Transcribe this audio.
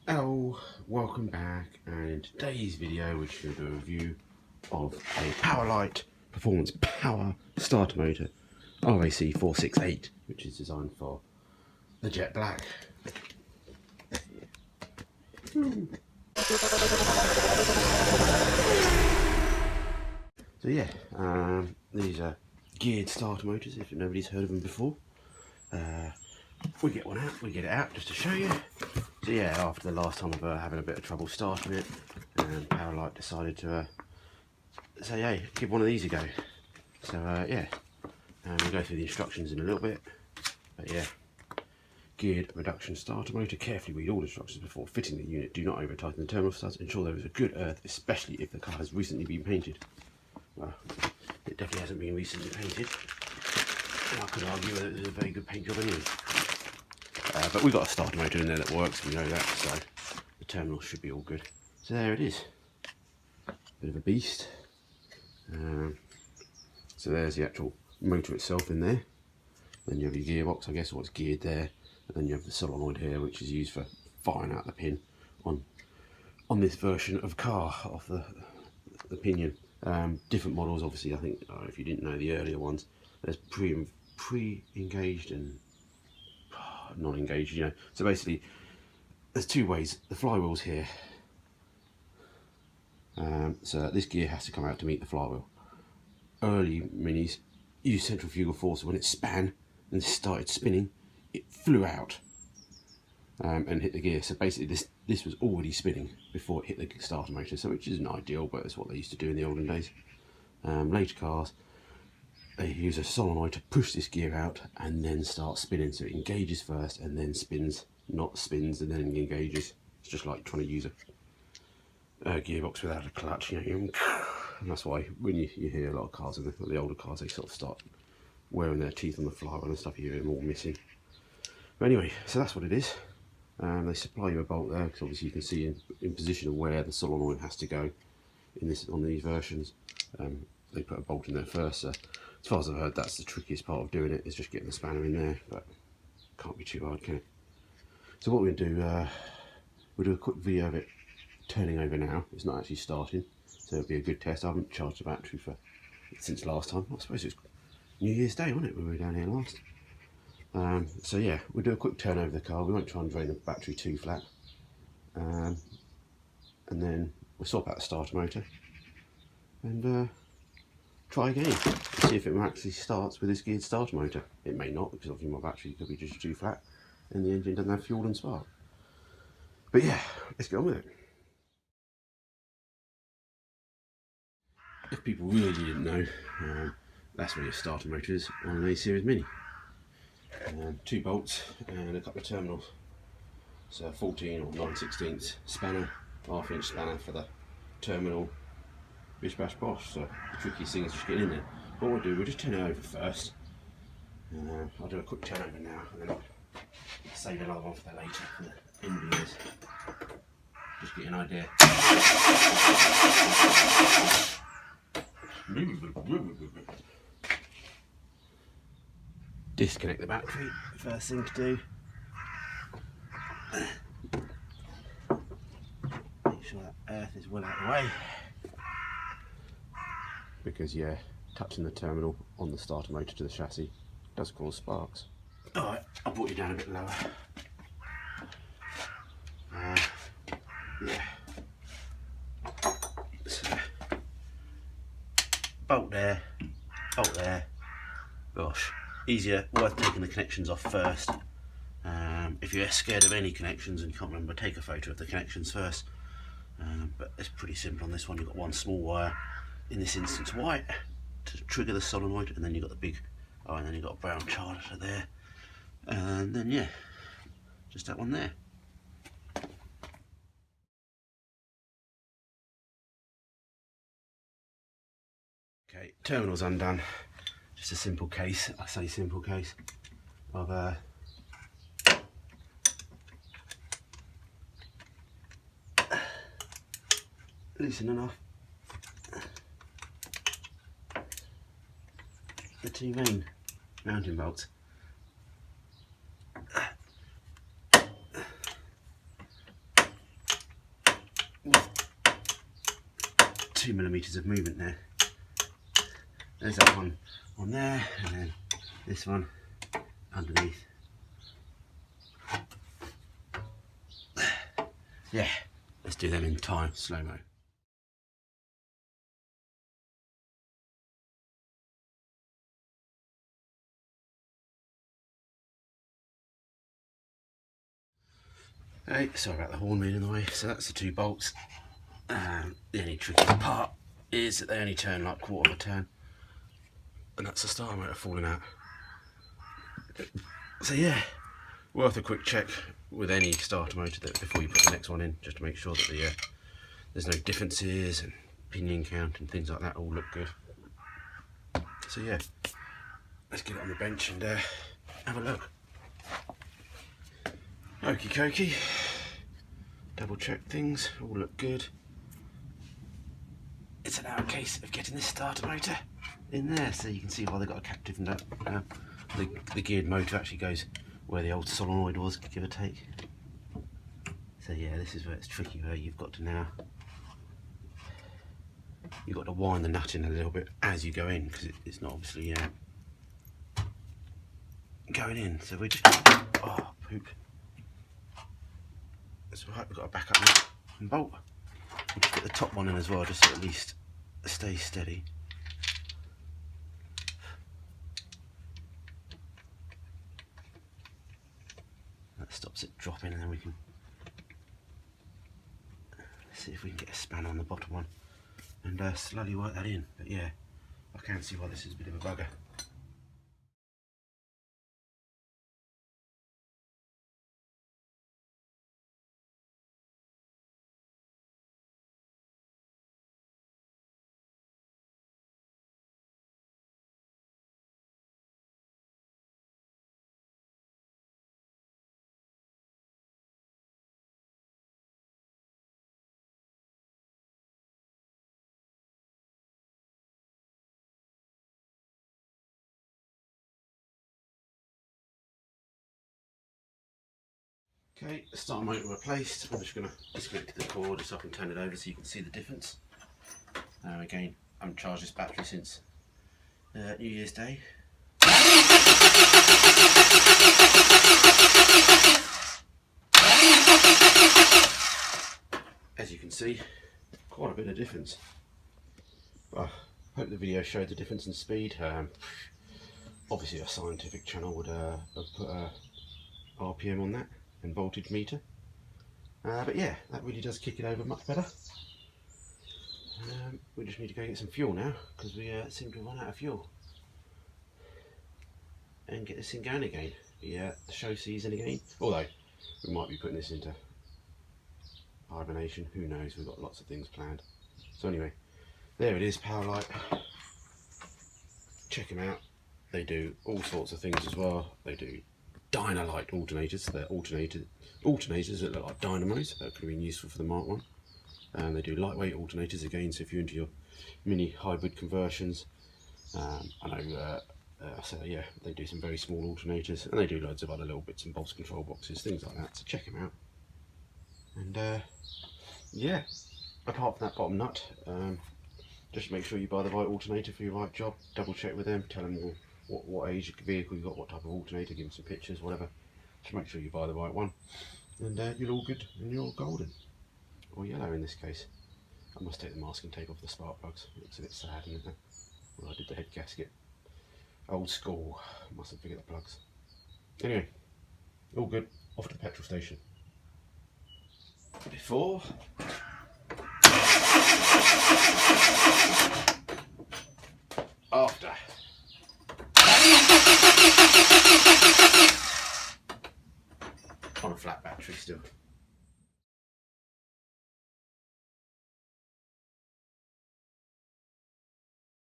Hello, welcome back, and in today's video we're going to do a review of a PowerLite Performance Power Starter Motor RAC468, which is designed for the jet black. So yeah, these are geared starter motors, if nobody's heard of them before. We get one out, we get it out just to show you. So yeah, after the last time of having a bit of trouble starting it, PowerLite decided to say, hey, give one of these a go. So yeah, we'll go through the instructions in a little bit. But yeah, geared reduction starter motor. Carefully read all instructions before fitting the unit. Do not over tighten the terminal studs. Ensure there is a good earth, especially if the car has recently been painted. Well, it definitely hasn't been recently painted. I could argue that it was a very good paint job anyway. But we've got a starter motor in there that works, we know that, so the terminal should be all good. So there it is. Bit of a beast. So there's the actual motor itself in there. Then you have your gearbox, I guess, what's geared there. And then you have the solenoid here, which is used for firing out the pin on this version of car, off the pinion. Different models, obviously. I think, if you didn't know the earlier ones, there's pre-engaged and non-engaged, you know. So basically there's two ways. The flywheel's here, so this gear has to come out to meet the flywheel. Early minis use centrifugal force. When it span and started spinning, it flew out and hit the gear. So basically this was already spinning before it hit the starter motor, so which isn't ideal, but it's what they used to do in the olden days. Later cars, they use a solenoid to push this gear out and then start spinning, so it engages first and then spins, not spins and then engages. It's just like trying to use a gearbox without a clutch, you know. And that's why when you hear a lot of cars, in the older cars, they sort of start wearing their teeth on the flywheel and stuff. You hear them all missing. But anyway, so that's what it is. They supply you a bolt there, because obviously you can see in position of where the solenoid has to go on these versions. They put a bolt in there first. So as far as I've heard, that's the trickiest part of doing it, is just getting the spanner in there, but can't be too hard, can it? So what we'll do, we'll do a quick video of it turning over now. It's not actually starting, so it'll be a good test. I haven't charged the battery since last time. I suppose it was New Year's Day, wasn't it, when we were down here last? So yeah, we'll do a quick turn over the car. We won't try and drain the battery too flat. And then we'll swap out the starter motor and try again, see if it actually starts with this geared starter motor. It may not, because obviously my battery could be just too flat and the engine doesn't have fuel and spark. But yeah, let's get on with it. If people really didn't know, that's where your starter motor is on an A-Series Mini. 2 bolts and a couple of terminals. So 14 or 9/16 spanner, half-inch spanner for the terminal. Bish bash bosh. So the trickiest thing is just getting in there. What we'll do, we'll just turn it over first. I'll do a quick turn over now, and then I'll save another one for the later, for the end viewers. Just get an idea. Disconnect the battery, first thing to do. Make sure that earth is well out of the way. Because yeah, touching the terminal on the starter motor to the chassis does cause sparks. Alright, I'll brought you down a bit lower. Yeah. So, bolt there, bolt there. Gosh, easier, worth taking the connections off first. If you're scared of any connections and you can't remember, take a photo of the connections first. But it's pretty simple on this one. You've got one small wire, in this instance white, to trigger the solenoid, and then you've got the big, and then you've got a brown charger there, and then yeah, just that one there. Okay, terminal's undone. Just a simple case, I say simple case, of loosening off the 2 main mounting bolts. 2mm of movement there. There's that one on there, and then this one underneath. Yeah, let's do them in time, slow-mo. Hey, sorry about the horn being in the way. So that's the 2 bolts. The only tricky part is that they only turn like quarter of a turn, and that's the starter motor falling out. So yeah, worth a quick check with any starter motor before you put the next one in, just to make sure that there's no differences and pinion count and things like that all look good. So yeah, let's get it on the bench and have a look. Okie dokie, double check things, all look good. It's now a case of getting this starter motor in there, so you can see why they've got a captive nut. The geared motor actually goes where the old solenoid was, give or take. So yeah, this is where it's tricky, where you've got to wind the nut in a little bit as you go in, because it's not obviously going in. So we just, oh poop. That's alright, we've got a backup nut and bolt. We'll just get the top one in as well, just so at least it stays steady. That stops it dropping, and then we can see if we can get a spanner on the bottom one and slowly work that in. But yeah, I can see why this is a bit of a bugger. Okay, the starter motor replaced. I'm just going to disconnect the cord so I can turn it over so you can see the difference. Again, I haven't charged this battery since New Year's Day. As you can see, quite a bit of difference. Well, I hope the video showed the difference in speed. Obviously a scientific channel would have put a RPM on that and voltage meter, but yeah, that really does kick it over much better. We just need to go get some fuel now, because we seem to have run out of fuel, and get this thing going again. The show season again, although we might be putting this into hibernation, who knows, we've got lots of things planned. So anyway, there it is, PowerLite. Check them out, they do all sorts of things as well. They do Dynalite alternators. They're alternators that look like dynamos. That could have been useful for the Mark 1. And they do lightweight alternators again, so if you're into your mini hybrid conversions. I know, so yeah, they do some very small alternators, and they do loads of other little bits and bobs, control boxes, things like that, so check them out. And yeah, apart from that bottom nut, just make sure you buy the right alternator for your right job. Double check with them, tell them what age vehicle you got, what type of alternator, give them some pictures, whatever. Just make sure you buy the right one, and you're all good, and you're all golden, or yellow in this case. I must take the masking tape off the spark plugs. It looks a bit sad, isn't it? Well, I did the head gasket. Old school. Mustn't forget the plugs. Anyway, all good. Off to the petrol station. Before. After. On a flat battery still.